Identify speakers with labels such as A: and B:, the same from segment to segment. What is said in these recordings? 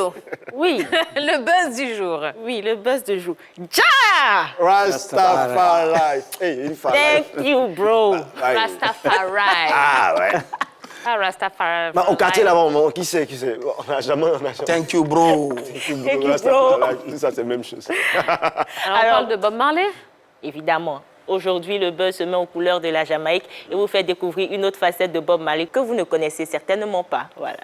A: Yellow.
B: Oui.
A: Le buzz du jour.
B: Oui, le buzz du jour. Ja!
C: Rastafari. Hey, une
B: Thank you, bro.
A: Rastafari.
C: Ah ouais.
A: Ah, Rastafari.
C: Bah, au quartier là-bas, qui sait? On n'a jamais.
D: Thank you, bro.
B: Thank you, bro.
C: Rastafari, ça c'est la même chose.
A: Alors, on parle de Bob Marley.
B: Évidemment. Aujourd'hui, le buzz se met aux couleurs de la Jamaïque et vous fait découvrir une autre facette de Bob Marley que vous ne connaissez certainement pas. Voilà.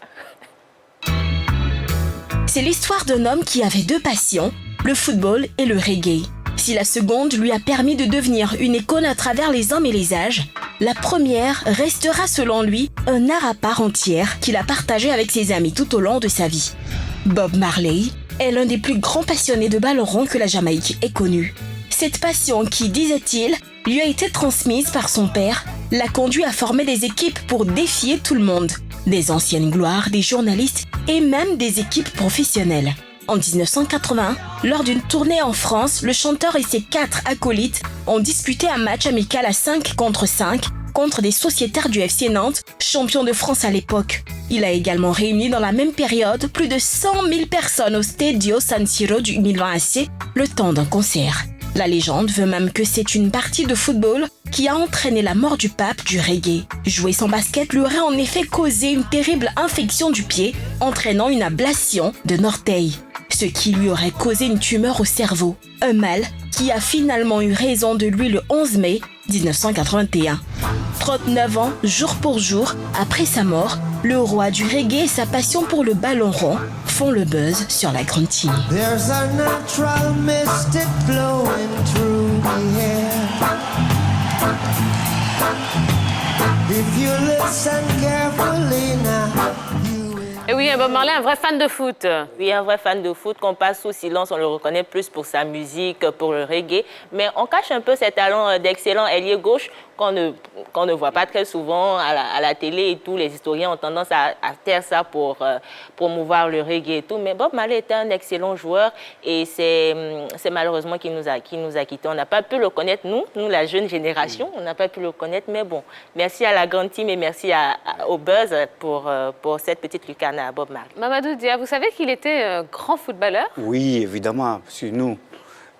E: C'est l'histoire d'un homme qui avait deux passions, le football et le reggae. Si la seconde lui a permis de devenir une icône à travers les hommes et les âges, la première restera selon lui un art à part entière qu'il a partagé avec ses amis tout au long de sa vie. Bob Marley est l'un des plus grands passionnés de ballon rond que la Jamaïque ait connu. Cette passion qui, disait-il, lui a été transmise par son père, l'a conduit à former des équipes pour défier tout le monde. Des anciennes gloires, des journalistes et même des équipes professionnelles. En 1981, lors d'une tournée en France, le chanteur et ses 4 acolytes ont disputé un match amical à 5 contre 5 contre des sociétaires du FC Nantes, champions de France à l'époque. Il a également réuni dans la même période plus de 100 000 personnes au Stadio San Siro du Milan AC le temps d'un concert. La légende veut même que c'est une partie de football qui a entraîné la mort du pape du reggae. Jouer sans basket lui aurait en effet causé une terrible infection du pied, entraînant une ablation de l'orteil, ce qui lui aurait causé une tumeur au cerveau. Un mal qui a finalement eu raison de lui le 11 mai 1981. 39 ans, jour pour jour, après sa mort, le roi du reggae et sa passion pour le ballon rond font le buzz sur la Grande Tini.
F: There's a natural mystic flowing through the air. If you listen carefully now,
A: Et oui, Bob Marley, un vrai fan de foot.
B: Oui, un vrai fan de foot qu'on passe sous silence, on le reconnaît plus pour sa musique, pour le reggae, mais on cache un peu ses talents d'excellent ailier gauche qu'on ne voit pas très souvent à la télé et tout. Les historiens ont tendance à taire ça pour promouvoir le reggae et tout, mais Bob Marley était un excellent joueur et c'est malheureusement qu'il nous a quittés. On n'a pas pu le connaître, nous la jeune génération, on n'a pas pu le connaître, mais bon, merci à la grande team et merci au Buzz pour cette petite lucane à Bob Marley.
A: Mamadou Dia, vous savez qu'il était grand footballeur?
D: Oui, évidemment, parce que nous,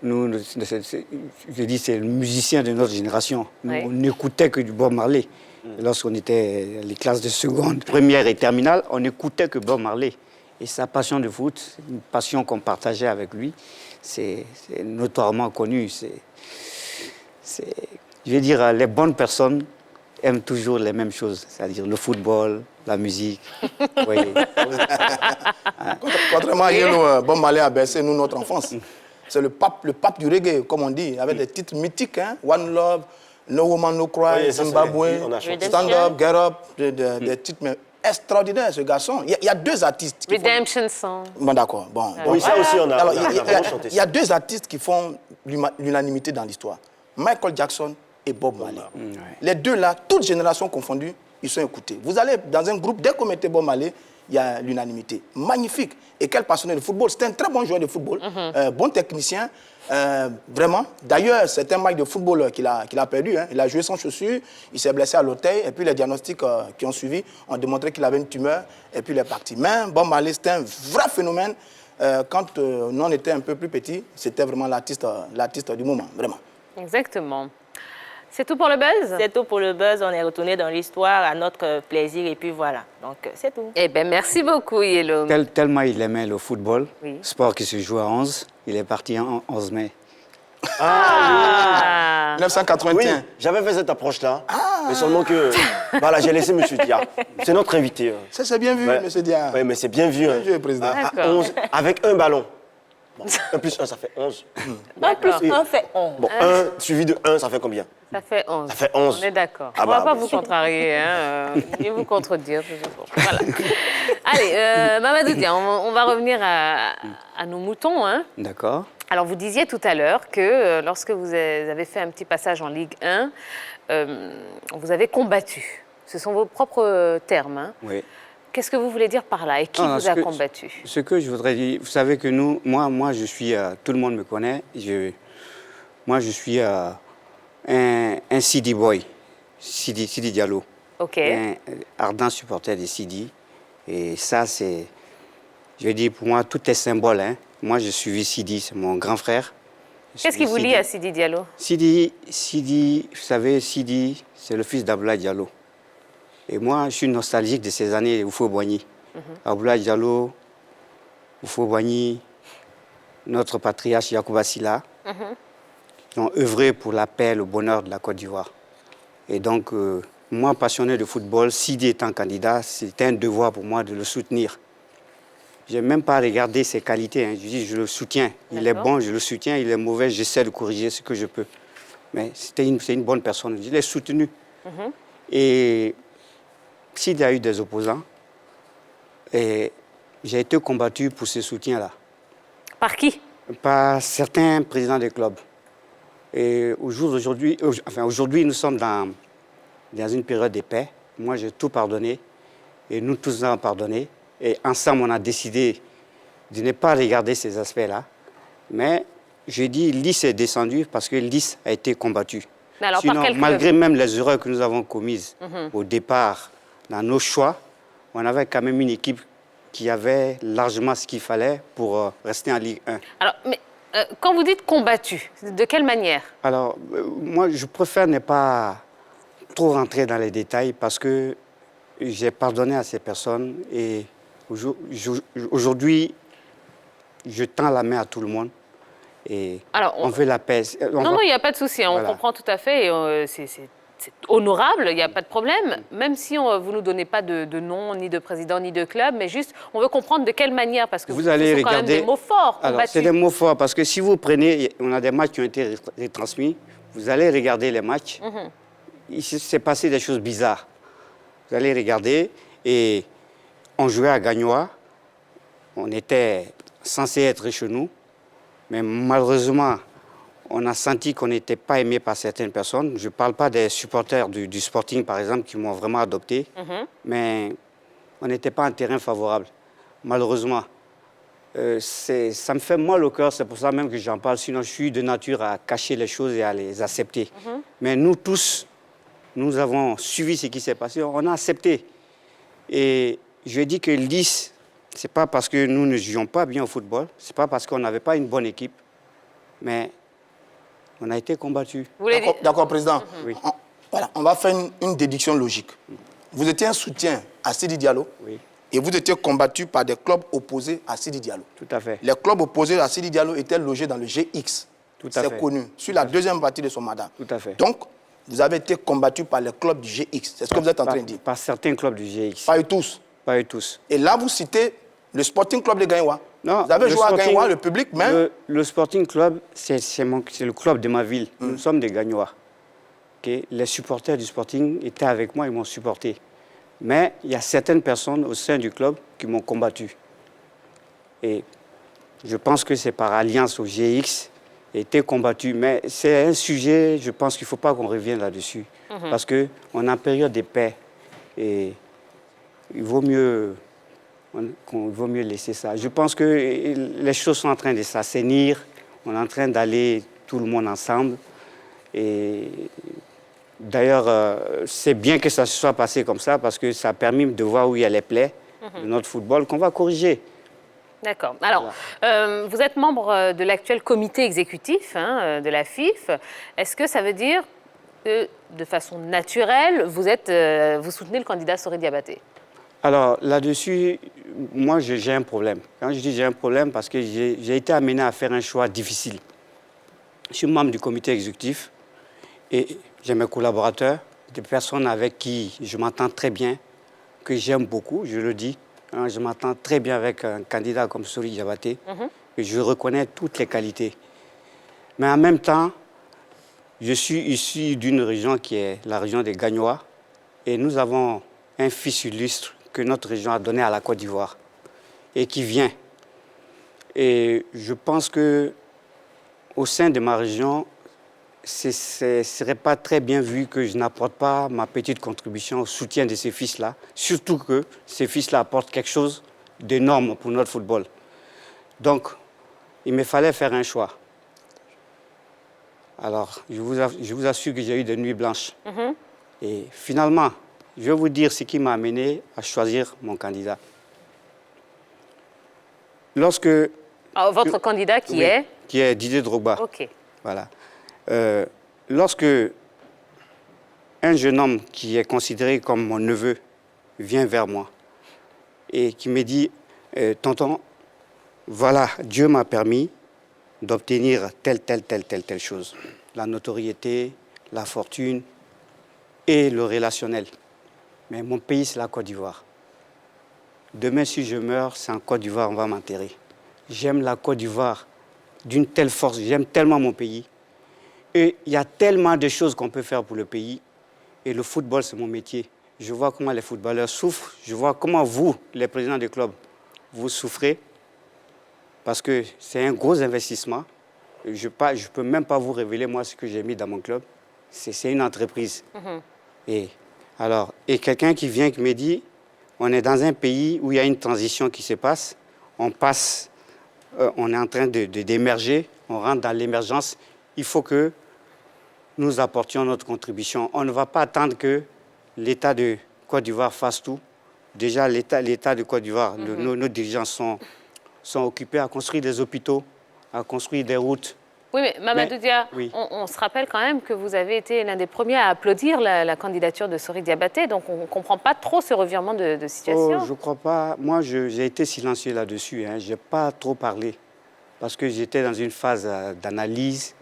D: je dis, c'est le musicien de notre génération. Nous,
A: Oui.
D: on n'écoutait que du Bob Marley. Lorsqu'on était les classes de seconde, première et terminale, on n'écoutait que Bob Marley. Et sa passion de foot, c'est une passion qu'on partageait avec lui, c'est notoirement connu. Je veux dire, les bonnes personnes aiment toujours les mêmes choses, c'est-à-dire le football, la musique. Vous voyez.
G: Contrairement à Yellow, Bob Marley a bercé nous notre enfance. C'est le pape du reggae, comme on dit, avec des titres mythiques, hein? One Love, No Woman No Cry,
C: Oui, ça,
G: Zimbabwe,
C: on a chanté.
G: Stand Up, Get Up, des titres mais extraordinaires, ce garçon. Il y a deux artistes qui
A: Redemption Song.
G: Bon, d'accord. Bon,
C: Oui, ça aussi, on a
G: Alors,
C: vraiment chanté
G: il y a
C: ça.
G: deux artistes qui font l'unanimité dans l'histoire. Michael Jackson et Bob Marley. Les deux là, toutes générations confondues, ils sont écoutés. Vous allez dans un groupe, dès qu'on mettait Bob Marley, il y a l'unanimité. Magnifique. Et quel passionné de football. C'était un très bon joueur de football, bon technicien, vraiment. D'ailleurs, c'est un match de football qu'il a perdu. Hein. Il a joué sans chaussures, il s'est blessé à l'orteil, et puis les diagnostics qui ont suivi ont démontré qu'il avait une tumeur, et puis il est parti. Mais Bob Marley, c'était un vrai phénomène. Quand nous, on était un peu plus petits, c'était vraiment l'artiste du moment, vraiment.
A: Exactement. C'est tout pour le buzz?
B: C'est tout pour le Buzz, on est retourné dans l'histoire à notre plaisir et puis voilà. Donc c'est tout.
A: Eh bien, merci beaucoup, Yellow.
D: Tellement il aimait le football,
A: Oui.
D: sport qui se joue à 11, il est parti en 11 mai.
A: Ah.
G: 1981.
C: Oui, j'avais fait cette approche-là, mais seulement que voilà, j'ai laissé M. Dia. C'est notre invité.
G: Ça, c'est bien vu,
C: Ouais.
G: M. Dia.
C: Oui, mais c'est bien vu. Hein.
G: Bien joué, président.
C: À
A: D'accord.
C: 11, avec un ballon. Bon, 1 plus 1, ça fait 11.
B: 1 plus
C: Et-
B: 1 fait 11.
C: Bon, 1 suivi de 1, ça fait combien?
A: Ça fait 11.
C: Ça fait 11.
A: On est d'accord.
C: Ah
A: On ne va
C: bah,
A: pas
C: bah.
A: vous contrarier, hein, ni vous contredire. Voilà. Allez, Mamadou Dia, on va revenir à nos moutons. Hein.
D: D'accord.
A: Alors, vous disiez tout à l'heure que lorsque vous avez fait un petit passage en Ligue 1, vous avez combattu. Ce sont vos propres termes. Hein.
D: Oui.
A: Qu'est-ce que vous voulez dire par là et qui
D: Non,
A: vous
D: ce
A: a
D: que-
A: combattu?
D: Ce que je voudrais dire, vous savez que moi je suis, tout le monde me connaît, moi je suis un Sidi boy, Sidi Diallo,
A: Ok.
D: un ardent supporter des Sidi. Et ça, Je veux dire, pour moi, tout est symbole. Hein. Moi, je suis Sidi, c'est mon grand frère.
A: Qu'est-ce qui vous lie à Sidi Diallo?
D: Sidi, vous savez, Sidi, c'est le fils d'Abdoulaye Diallo. Et moi, je suis nostalgique de ces années Houphouët-Boigny. Abdoulaye Diallo, Houphouët-Boigny, notre patriarche Yacouba Silla, qui ont œuvré pour la paix et le bonheur de la Côte d'Ivoire. Et donc, moi, passionné de football, Sidi étant candidat, c'était un devoir pour moi de le soutenir. Je n'ai même pas regardé ses qualités. Hein. Je dis, je le soutiens. Il est bon, je le soutiens. Il est mauvais, j'essaie de corriger ce que je peux. Mais c'est une bonne personne. Je l'ai soutenu. Et Sidi a eu des opposants. Et j'ai été combattu pour ce soutien-là.
A: Par qui?
D: Par certains présidents des clubs. Et aujourd'hui, nous sommes dans une période de paix. Moi, j'ai tout pardonné. Et nous tous avons pardonné. Et ensemble, on a décidé de ne pas regarder ces aspects-là. Mais j'ai dit, Lys est descendu parce que Lys a été combattu.
A: Mais alors,
D: sinon,
A: par quel
D: malgré même les erreurs que nous avons commises au départ, dans nos choix, on avait quand même une équipe qui avait largement ce qu'il fallait pour rester en Ligue 1.
A: Alors, mais quand vous dites combattu, de quelle manière?
D: Alors, moi, je préfère ne pas trop rentrer dans les détails parce que j'ai pardonné à ces personnes et aujourd'hui, je tends la main à tout le monde et
A: alors,
D: on veut la paix.
A: Non, il n'y a pas de souci, on comprend tout à fait. C'est honorable, il n'y a pas de problème, même si vous ne nous donnez pas de nom, ni de président, ni de club, mais juste, on veut comprendre de quelle manière, parce que
D: vous allez
A: ce sont quand même des mots forts.
D: Alors, c'est des mots forts, parce que si vous prenez, on a des matchs qui ont été retransmis, vous allez regarder les matchs, il s'est passé des choses bizarres. Vous allez regarder, et on jouait à Gagnoa, on était censé être chez nous, mais malheureusement, on a senti qu'on n'était pas aimé par certaines personnes. Je ne parle pas des supporters du Sporting, par exemple, qui m'ont vraiment adopté, mais on n'était pas en terrain favorable, malheureusement. Ça me fait mal au cœur, c'est pour ça même que j'en parle, sinon je suis de nature à cacher les choses et à les accepter. Mais nous tous, nous avons suivi ce qui s'est passé, on a accepté. Et je dis que Lys, ce n'est pas parce que nous ne jouions pas bien au football, ce n'est pas parce qu'on n'avait pas une bonne équipe, mais on a été combattus.
G: D'accord, Président.
D: Oui.
G: On va faire une déduction logique. Vous étiez un soutien à Sidi Diallo et vous étiez combattu par des clubs opposés à Sidi Diallo.
D: Tout à fait.
G: Les clubs opposés à Sidi Diallo étaient logés dans le GX.
D: Tout à fait.
G: C'est connu, sur la deuxième partie de son mandat.
D: Tout à fait.
G: Donc, vous avez été combattu par les clubs du GX. C'est ce que vous êtes en train de dire.
D: Par certains clubs du GX.
G: Pas eux tous.
D: Pas eux tous.
G: Et là, vous citez le Sporting Club de Gagnoa.
D: Non,
G: vous avez joué à Gagnoa, le public même.
D: Le Sporting Club, c'est le club de ma ville. Nous sommes des Gagnois. Okay? Les supporters du Sporting étaient avec moi, ils m'ont supporté. Mais il y a certaines personnes au sein du club qui m'ont combattu. Et je pense que c'est par alliance au GX, été combattu. Mais c'est un sujet, je pense qu'il ne faut pas qu'on revienne là-dessus. Parce qu'on est en période de paix. Et il vaut mieux laisser ça. Je pense que les choses sont en train de s'assainir. On est en train d'aller tout le monde ensemble. Et d'ailleurs, c'est bien que ça se soit passé comme ça parce que ça a permis de voir où il y a les plaies de notre football qu'on va corriger.
A: D'accord. Alors, vous êtes membre de l'actuel comité exécutif de la FIF. Est-ce que ça veut dire que, de façon naturelle, vous soutenez le candidat Sori Diabaté?
D: Alors, là-dessus, moi, j'ai un problème. Quand je dis j'ai un problème, parce que j'ai été amené à faire un choix difficile. Je suis membre du comité exécutif et j'ai mes collaborateurs, des personnes avec qui je m'entends très bien, que j'aime beaucoup, je le dis. Je m'entends très bien avec un candidat comme Sori Diabaté, et je reconnais toutes les qualités. Mais en même temps, je suis issu d'une région qui est la région des Gagnois, et nous avons un fils illustre que notre région a donné à la Côte d'Ivoire et qui vient. Et je pense que au sein de ma région, ce ne serait pas très bien vu que je n'apporte pas ma petite contribution au soutien de ces fils-là, surtout que ces fils-là apportent quelque chose d'énorme pour notre football. Donc, il me fallait faire un choix. Alors, je vous assure que j'ai eu des nuits blanches. Et finalement, je vais vous dire ce qui m'a amené à choisir mon candidat. lorsque...
A: Votre candidat qui est
D: Qui est Didier Drogba.
A: OK.
D: Voilà. Lorsque un jeune homme qui est considéré comme mon neveu vient vers moi et qui me dit « Tonton, voilà, Dieu m'a permis d'obtenir telle chose. La notoriété, la fortune et le relationnel. Mais mon pays, c'est la Côte d'Ivoire. Demain, si je meurs, c'est en Côte d'Ivoire, on va m'enterrer. J'aime la Côte d'Ivoire d'une telle force, j'aime tellement mon pays. Et il y a tellement de choses qu'on peut faire pour le pays. Et le football, c'est mon métier. Je vois comment les footballeurs souffrent. Je vois comment vous, les présidents des clubs, vous souffrez. Parce que c'est un gros investissement. Je ne peux même pas vous révéler, moi, ce que j'ai mis dans mon club. C'est une entreprise. Et quelqu'un qui vient qui me dit, on est dans un pays où il y a une transition qui se passe. On est en train d'émerger, on rentre dans l'émergence. Il faut que nous apportions notre contribution. On ne va pas attendre que l'État de Côte d'Ivoire fasse tout. Déjà, l'État de Côte d'Ivoire, nos dirigeants sont occupés à construire des hôpitaux, à construire des routes.
A: Oui, mais Mamadou Dia,
D: oui.
A: on se rappelle quand même que vous avez été l'un des premiers à applaudir la candidature de Sori Diabaté, donc on ne comprend pas trop ce revirement de situation.
D: Oh, je ne crois pas. Moi, j'ai été silencieux là-dessus. Hein. Je n'ai pas trop parlé parce que j'étais dans une phase d'analyse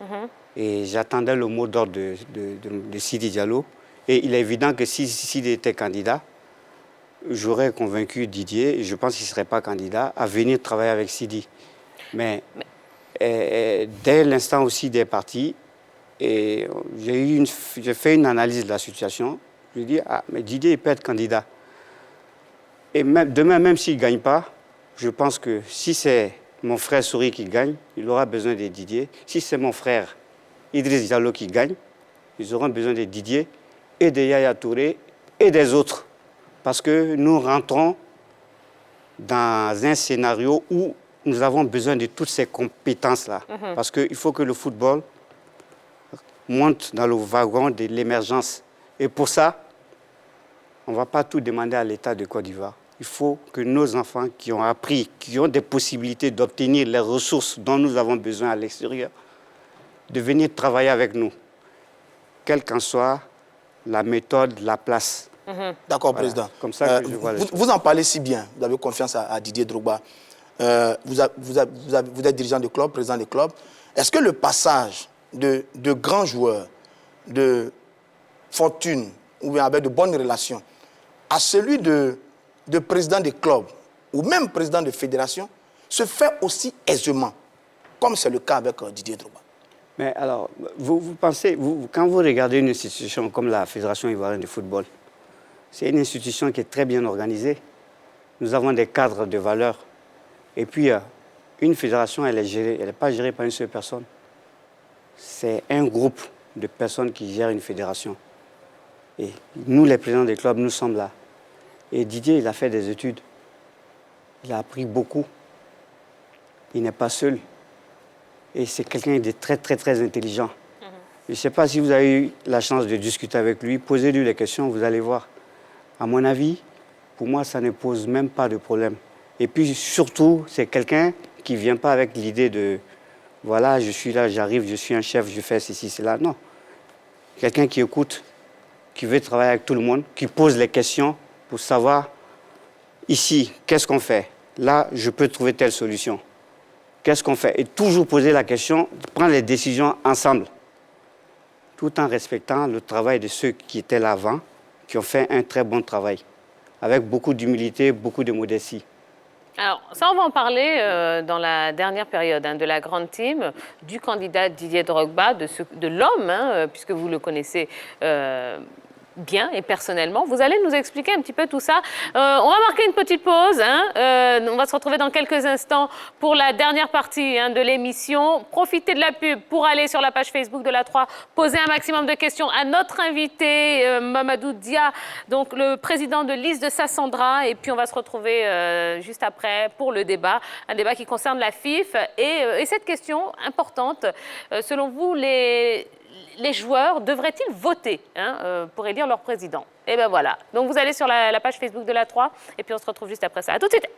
D: et j'attendais le mot d'ordre de Sidi Diallo. Et il est évident que si Sidi était candidat, j'aurais convaincu Didier, et je pense qu'il ne serait pas candidat, à venir travailler avec Sidi. Mais dès l'instant aussi des partis, j'ai fait une analyse de la situation. Je dis, mais Didier, il peut être candidat. Et demain, même s'il ne gagne pas, je pense que si c'est mon frère Sori qui gagne, il aura besoin de Didier. Si c'est mon frère Idriss Diallo qui gagne, ils auront besoin de Didier et de Yaya Touré et des autres. Parce que nous rentrons dans un scénario où nous avons besoin de toutes ces compétences-là. Parce qu'il faut que le football monte dans le wagon de l'émergence. Et pour ça, on ne va pas tout demander à l'État de Côte d'Ivoire. Il faut que nos enfants qui ont appris, qui ont des possibilités d'obtenir les ressources dont nous avons besoin à l'extérieur, de venir travailler avec nous, quelle qu'en soit la méthode, la place.
G: D'accord,
D: Voilà.
G: Président.
D: Comme ça que je vois les choses.
G: Vous en parlez si bien, vous avez confiance à Didier Drogba. Vous êtes dirigeant de club, président de club. Est-ce que le passage de grands joueurs, de fortune, ou bien avec de bonnes relations, à celui de président de club, ou même président de fédération, se fait aussi aisément, comme c'est le cas avec Didier Drogba?
D: Mais alors, vous pensez, quand vous regardez une institution comme la Fédération ivoirienne de football, c'est une institution qui est très bien organisée. Nous avons des cadres de valeur. Et puis, une fédération, elle n'est pas gérée par une seule personne. C'est un groupe de personnes qui gèrent une fédération. Et nous, les présidents des clubs, nous sommes là. Et Didier, il a fait des études. Il a appris beaucoup. Il n'est pas seul. Et c'est quelqu'un de très, très, très intelligent. Je ne sais pas si vous avez eu la chance de discuter avec lui. Posez-lui les questions, vous allez voir. À mon avis, pour moi, ça ne pose même pas de problème. Et puis surtout, c'est quelqu'un qui ne vient pas avec l'idée de « voilà, je suis là, j'arrive, je suis un chef, je fais ceci, cela ». Non. Quelqu'un qui écoute, qui veut travailler avec tout le monde, qui pose les questions pour savoir ici, qu'est-ce qu'on fait? Là, je peux trouver telle solution. Qu'est-ce qu'on fait? Et toujours poser la question, prendre les décisions ensemble, tout en respectant le travail de ceux qui étaient là avant, qui ont fait un très bon travail, avec beaucoup d'humilité, beaucoup de modestie.
A: Alors, ça, on va en parler dans la dernière période de la grande team, du candidat Didier Drogba, de l'homme, puisque vous le connaissez bien et personnellement. Vous allez nous expliquer un petit peu tout ça. On va marquer une petite pause. On va se retrouver dans quelques instants pour la dernière partie de l'émission. Profitez de la pub pour aller sur la page Facebook de la 3, poser un maximum de questions à notre invité, Mamadou Dia, donc le président de liste de Sassandra. Et puis on va se retrouver juste après pour le débat, un débat qui concerne la FIF. Et cette question importante, selon vous, les joueurs devraient-ils voter pour élire leur président? Et bien voilà. Donc vous allez sur la page Facebook de la 3 et puis on se retrouve juste après ça. À tout de suite.